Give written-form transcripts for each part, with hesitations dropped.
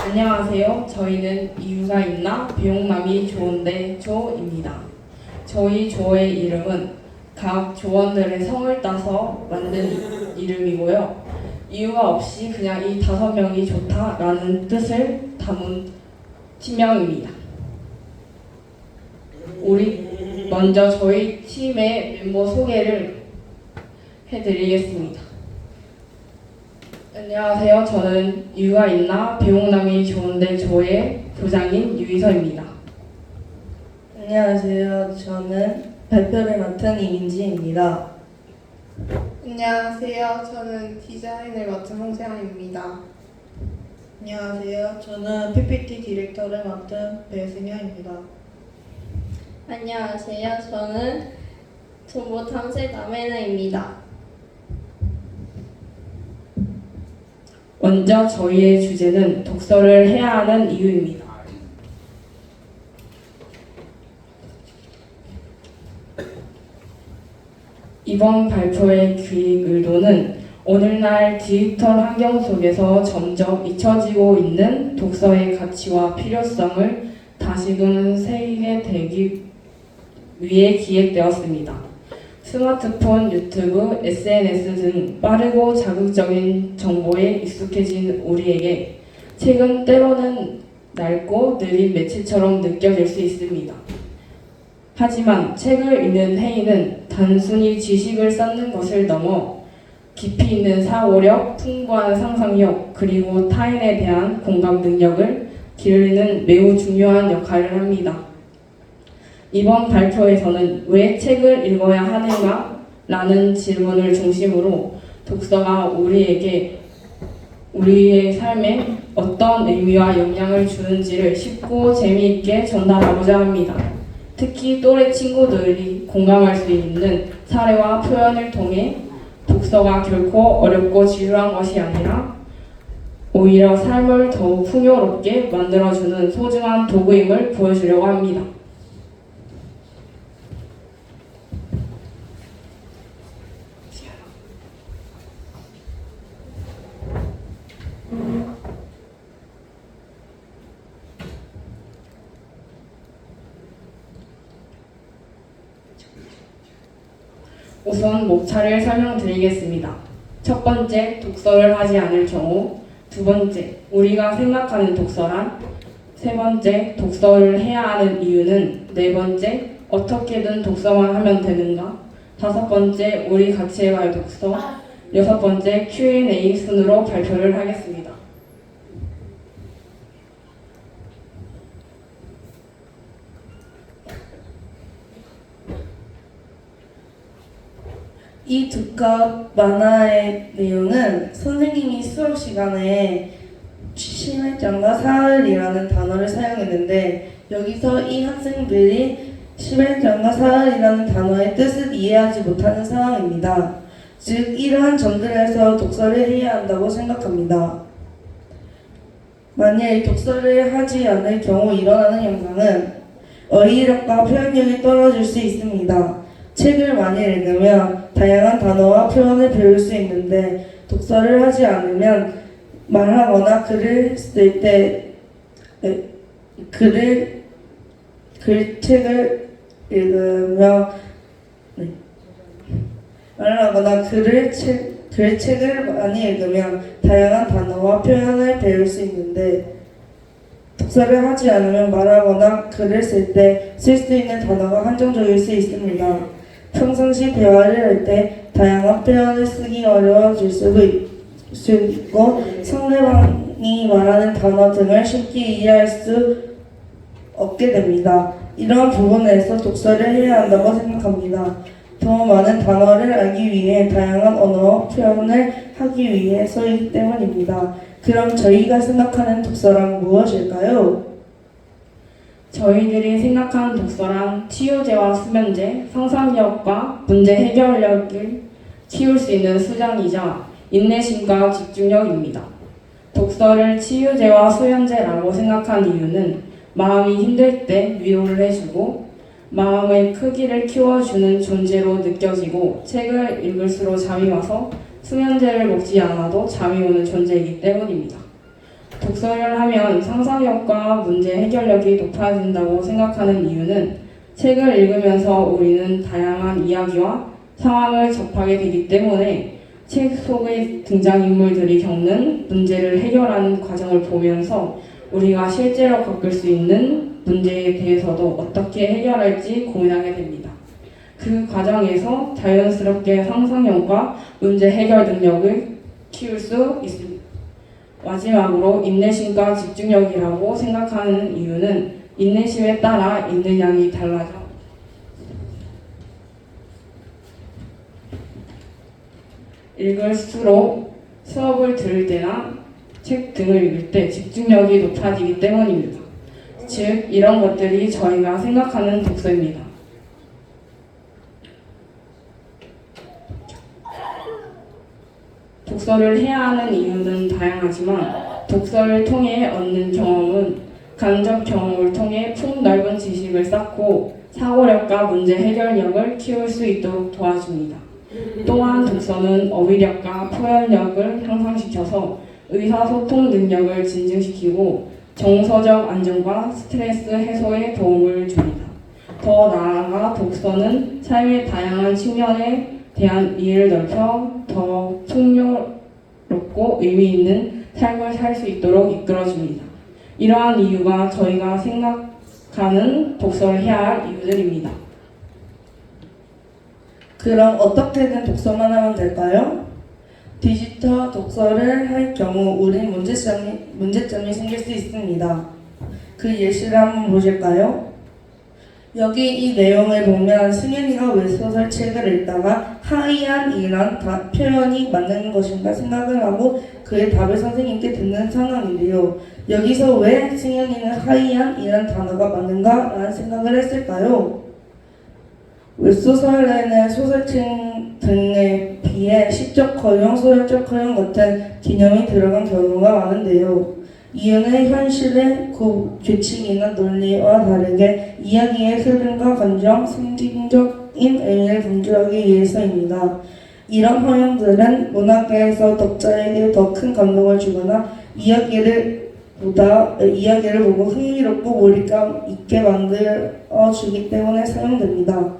안녕하세요. 저희는 이유가 있나 배용남이 좋은데 조입니다. 저희 조의 이름은 각 조원들의 성을 따서 만든 이름이고요. 이유가 없이 그냥 이 5명이 좋다라는 뜻을 담은 팀명입니다. 우리 먼저 저희 팀의 멤버 소개를 해드리겠습니다. 안녕하세요. 저는 이유가 있나 배용남이 좋은데 조의 부장인 유희서입니다. 안녕하세요. 저는 발표를 맡은 이민지입니다. 안녕하세요. 저는 디자인을 맡은 홍세영입니다. 안녕하세요. 저는 PPT 디렉터를 맡은 배승현입니다. 안녕하세요. 저는 정보 탐색 남혜나입니다. 먼저 저희의 주제는 독서를 해야 하는 이유입니다. 이번 발표의 기획 의도는 오늘날 디지털 환경 속에서 점점 잊혀지고 있는 독서의 가치와 필요성을 다시금 새기게 되기 위해 기획되었습니다. 스마트폰, 유튜브, SNS 등 빠르고 자극적인 정보에 익숙해진 우리에게 책은 때로는 낡고 느린 매체처럼 느껴질 수 있습니다. 하지만 책을 읽는 행위는 단순히 지식을 쌓는 것을 넘어 깊이 있는 사고력, 풍부한 상상력, 그리고 타인에 대한 공감 능력을 기르는 매우 중요한 역할을 합니다. 이번 발표에서는 왜 책을 읽어야 하는가? 라는 질문을 중심으로 독서가 우리의 삶에 어떤 의미와 영향을 주는지를 쉽고 재미있게 전달하고자 합니다. 특히 또래 친구들이 공감할 수 있는 사례와 표현을 통해 독서가 결코 어렵고 지루한 것이 아니라 오히려 삶을 더욱 풍요롭게 만들어주는 소중한 도구임을 보여주려고 합니다. 우선 목차를 설명드리겠습니다. 첫 번째, 독서를 하지 않을 경우. 두 번째, 우리가 생각하는 독서란. 세 번째, 독서를 해야 하는 이유는. 네 번째, 어떻게든 독서만 하면 되는가. 다섯 번째, 우리 같이 해봐요 독서. 여섯 번째, Q&A 순으로 발표를 하겠습니다. 이 두 컷 만화의 내용은 선생님이 수업 시간에 심혈전과 사흘이라는 단어를 사용했는데 여기서 이 학생들이 심혈전과 사흘이라는 단어의 뜻을 이해하지 못하는 상황입니다. 즉 이러한 점들에서 독서를 해야 한다고 생각합니다. 만일 독서를 하지 않을 경우 일어나는 현상은 어휘력과 표현력이 떨어질 수 있습니다. 책을 많이 읽으면 다양한 단어와 표현을 배울 수 있는데 독서를 하지 않으면 말하거나 글을 쓸 때 책을 읽으며 말하거나 책을 많이 읽으면 다양한 단어와 표현을 배울 수 있는데 독서를 하지 않으면 말하거나 글을 쓸 때 쓸 수 있는 단어가 한정적일 수 있습니다. 평상시 대화를 할 때 다양한 표현을 쓰기 어려워질 수도 있고 상대방이 말하는 단어 등을 쉽게 이해할 수 없게 됩니다. 이러한 부분에서 독서를 해야 한다고 생각합니다. 더 많은 단어를 알기 위해 다양한 언어와 표현을 하기 위해서이기 때문입니다. 그럼 저희가 생각하는 독서란 무엇일까요? 저희들이 생각하는 독서란 치유제와 수면제, 상상력과 문제 해결력을 키울 수 있는 수단이자 인내심과 집중력입니다. 독서를 치유제와 수면제라고 생각한 이유는 마음이 힘들 때 위로를 해주고 마음의 크기를 키워주는 존재로 느껴지고 책을 읽을수록 잠이 와서 수면제를 먹지 않아도 잠이 오는 존재이기 때문입니다. 독서를 하면 상상력과 문제 해결력이 높아진다고 생각하는 이유는 책을 읽으면서 우리는 다양한 이야기와 상황을 접하게 되기 때문에 책 속의 등장인물들이 겪는 문제를 해결하는 과정을 보면서 우리가 실제로 겪을 수 있는 문제에 대해서도 어떻게 해결할지 고민하게 됩니다. 그 과정에서 자연스럽게 상상력과 문제 해결 능력을 키울 수 있습니다. 마지막으로 인내심과 집중력이라고 생각하는 이유는 인내심에 따라 읽는 양이 달라져 읽을수록 수업을 들을 때나 책 등을 읽을 때 집중력이 높아지기 때문입니다. 즉, 이런 것들이 저희가 생각하는 독서입니다. 독서를 해야 하는 이유는 다양하지만 독서를 통해 얻는 경험은 간접 경험을 통해 폭넓은 지식을 쌓고 사고력과 문제 해결력을 키울 수 있도록 도와줍니다. 또한 독서는 어휘력과 표현력을 향상시켜서 의사소통 능력을 진증시키고 정서적 안정과 스트레스 해소에 도움을 줍니다. 더 나아가 독서는 삶의 다양한 측면에 대한 이해를 넓혀 더 풍요롭고 의미 있는 삶을 살 수 있도록 이끌어줍니다. 이러한 이유가 저희가 생각하는 독서를 해야 할 이유들입니다. 그럼 어떻게든 독서만 하면 될까요? 디지털 독서를 할 경우 우린 문제점이 생길 수 있습니다. 그 예시를 한번 보실까요? 여기 이 내용을 보면 승현이가 웹소설 책을 읽다가 하이안이란 표현이 맞는 것인가 생각을 하고 그의 답을 선생님께 듣는 상황인데요. 여기서 왜 승현이는 하이안이란 단어가 맞는가? 라는 생각을 했을까요? 웹소설에는 소설책 등에 비해 시적 허용, 소설적 허용 같은 개념이 들어간 경우가 많은데요. 이유는 현실의 규칙이나 논리와 다르게 이야기의 흐름과 감정, 상징적인 의미를 강조하기 위해서입니다. 이런 허용들은 문학계에서 독자에게 더 큰 감동을 주거나 이야기를 보고 흥미롭고 몰입감 있게 만들어 주기 때문에 사용됩니다.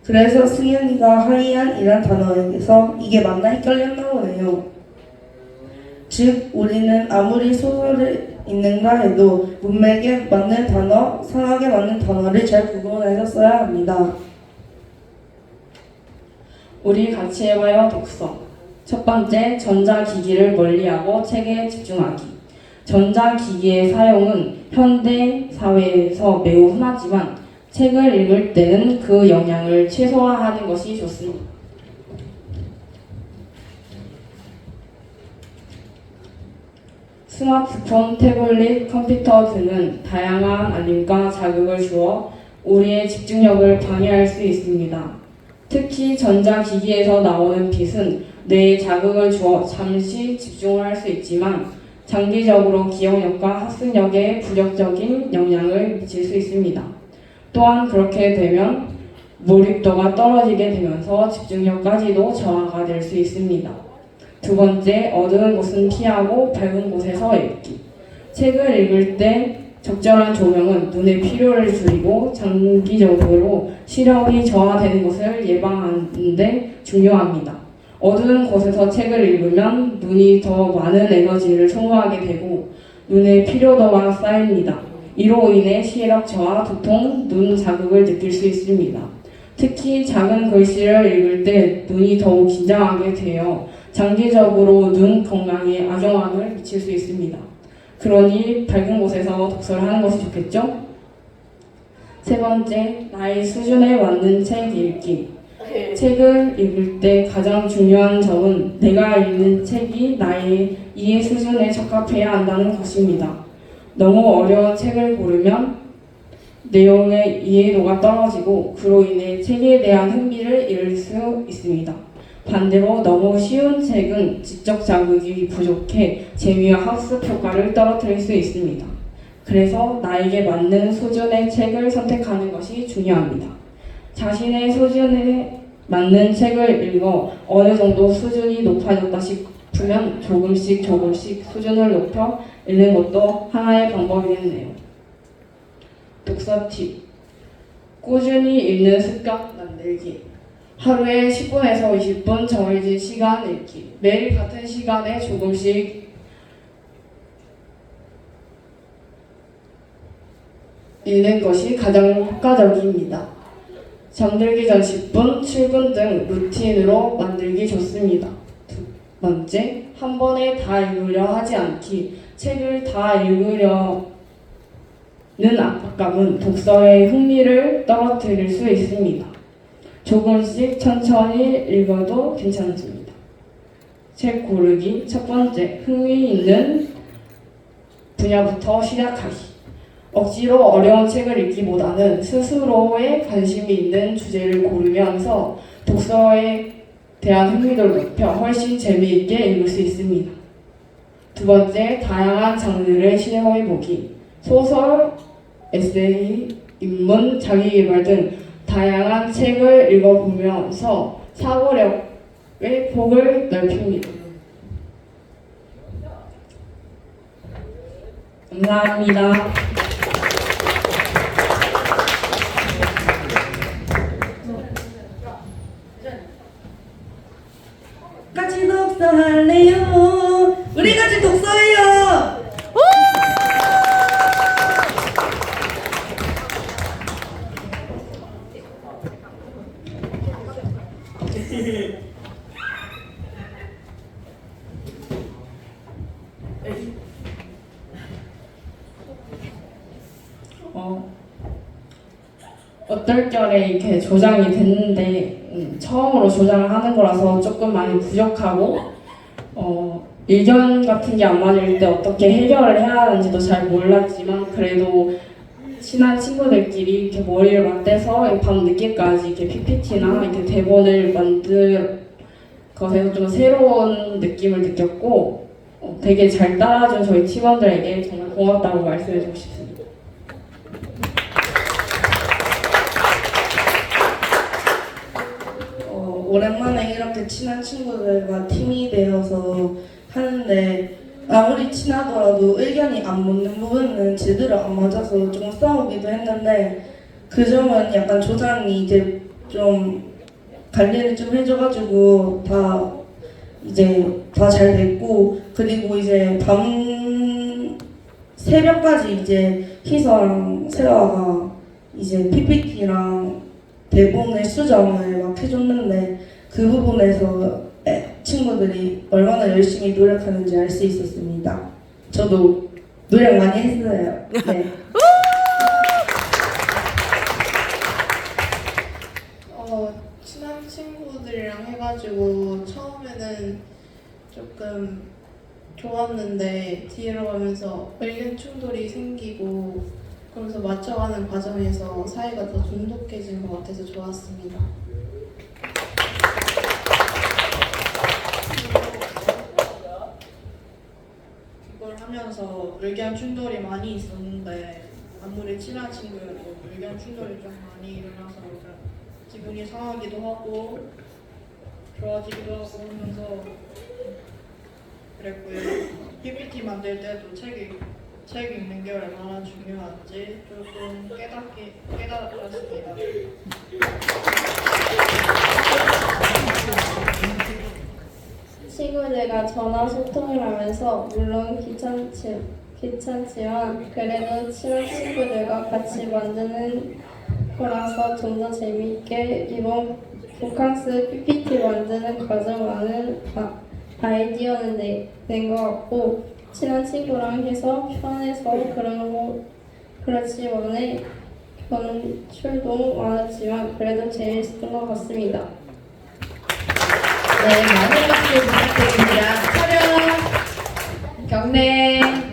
그래서 승현이가 하이안이란 단어에서 이게 맞나 헷갈렸나 보네요. 즉, 우리는 아무리 소설을 읽는다 해도 문맥에 맞는 단어, 상황에 맞는 단어를 잘 구분해서 써야 합니다. 우리 같이 해봐요. 독서. 첫 번째, 전자기기를 멀리하고 책에 집중하기. 전자기기의 사용은 현대 사회에서 매우 흔하지만 책을 읽을 때는 그 영향을 최소화하는 것이 좋습니다. 스마트폰, 태블릿, 컴퓨터 등은 다양한 알림과 자극을 주어 우리의 집중력을 방해할 수 있습니다. 특히 전자기기에서 나오는 빛은 뇌에 자극을 주어 잠시 집중을 할 수 있지만 장기적으로 기억력과 학습력에 부정적인 영향을 미칠 수 있습니다. 또한 그렇게 되면 몰입도가 떨어지게 되면서 집중력까지도 저하가 될 수 있습니다. 두 번째, 어두운 곳은 피하고 밝은 곳에서 읽기. 책을 읽을 때 적절한 조명은 눈의 피로를 줄이고 장기적으로 시력이 저하되는 것을 예방하는 데 중요합니다. 어두운 곳에서 책을 읽으면 눈이 더 많은 에너지를 소모하게 되고 눈의 피로도가 쌓입니다. 이로 인해 시력 저하, 두통, 눈 자극을 느낄 수 있습니다. 특히 작은 글씨를 읽을 때 눈이 더욱 긴장하게 되어 장기적으로 눈 건강에 악영향을 미칠 수 있습니다. 그러니 밝은 곳에서 독서를 하는 것이 좋겠죠? 세 번째, 나의 수준에 맞는 책 읽기. 책을 읽을 때 가장 중요한 점은 내가 읽는 책이 나의 이해 수준에 적합해야 한다는 것입니다. 너무 어려운 책을 고르면 내용의 이해도가 떨어지고 그로 인해 책에 대한 흥미를 잃을 수 있습니다. 반대로 너무 쉬운 책은 지적 자극이 부족해 재미와 학습 효과를 떨어뜨릴 수 있습니다. 그래서 나에게 맞는 수준의 책을 선택하는 것이 중요합니다. 자신의 수준에 맞는 책을 읽어 어느 정도 수준이 높아졌다 아프면 조금씩 수준을 높여 읽는 것도 하나의 방법이겠네요. 독서 팁. 꾸준히 읽는 습관 만들기. 하루에 10분에서 20분 정해진 시간 읽기. 매일 같은 시간에 조금씩 읽는 것이 가장 효과적입니다. 잠들기 전 10분, 출근 등 루틴으로 만들기 좋습니다. 두 번째, 한 번에 다 읽으려 하지 않기. 책을 다 읽으려는 압박감은 독서의 흥미를 떨어뜨릴 수 있습니다. 조금씩 천천히 읽어도 괜찮습니다. 책 고르기. 첫 번째, 흥미 있는 분야부터 시작하기. 억지로 어려운 책을 읽기보다는 스스로의 관심이 있는 주제를 고르면서 독서에 대한 흥미도를 높여 훨씬 재미있게 읽을 수 있습니다. 두 번째, 다양한 장르를 시도해보기. 소설, 에세이, 인문, 자기계발 등 다양한 책을 읽어보면서 사고력의 폭을 넓힙니다. 감사합니다. 같이 독서할래요. 우리 같이 독서해요. 어떨결에 이렇게 조장이 됐는데 처음으로 조장을 하는 거라서 조금 많이 부족하고 의견 같은 게 안 맞을 때 어떻게 해결을 해야 하는지도 잘 몰랐지만 그래도 친한 친구들끼리 이렇게 머리를 맞대서 밤 늦게까지 이렇게 PPT나 이렇게 대본을 만들 것에서 좀 새로운 느낌을 느꼈고 되게 잘 따라준 저희 팀원들에게 정말 고맙다고 말씀해주고 싶습니다. 오랜만에 이렇게 친한 친구들과 팀이 되어서 하는데 아무리 친하더라도 의견이 안 맞는 부분은 제대로 안 맞아서 좀 싸우기도 했는데 그 점은 약간 조장이 이제 좀 관리를 좀 해줘가지고 다 잘 됐고 그리고 이제 밤 새벽까지 이제 희서랑 세아가 이제 PPT랑 대본의 수정을 막 해줬는데 그 부분에서 친구들이 얼마나 열심히 노력하는지 알 수 있었습니다. 저도 노력 많이 했어요. 네. 친한 친구들이랑 해가지고 처음에는 조금 좋았는데 뒤로 가면서 의견 충돌이 생기고 그러면서 맞춰가는 과정에서 사이가 더 돈독해진 것 같아서 좋았습니다. 이걸 하면서 의견 충돌이 많이 있었는데 아무리 친한 친구여도 의견 충돌이 좀 많이 일어나서 기분이 상하기도 하고 좋아지기도 하고 하면서 그랬고요. PPT 만들 때도 책 읽는 게 얼마나 중요한지 조금 깨달았습니다. 친구들과 전화 소통을 하면서 물론 귀찮지만 그래도 친한 친구들과 같이 만드는 거라서 좀 더 재미있게 이번 북캉스 PPT 만드는 과정과는 아이디어는 낸 것 같고 친한 친구랑 해서 편해서 그렇지만에 변출도 많았지만 그래도 재밌었던 것 같습니다. 네, 많은 박수 부탁드립니다. 촬영 경례.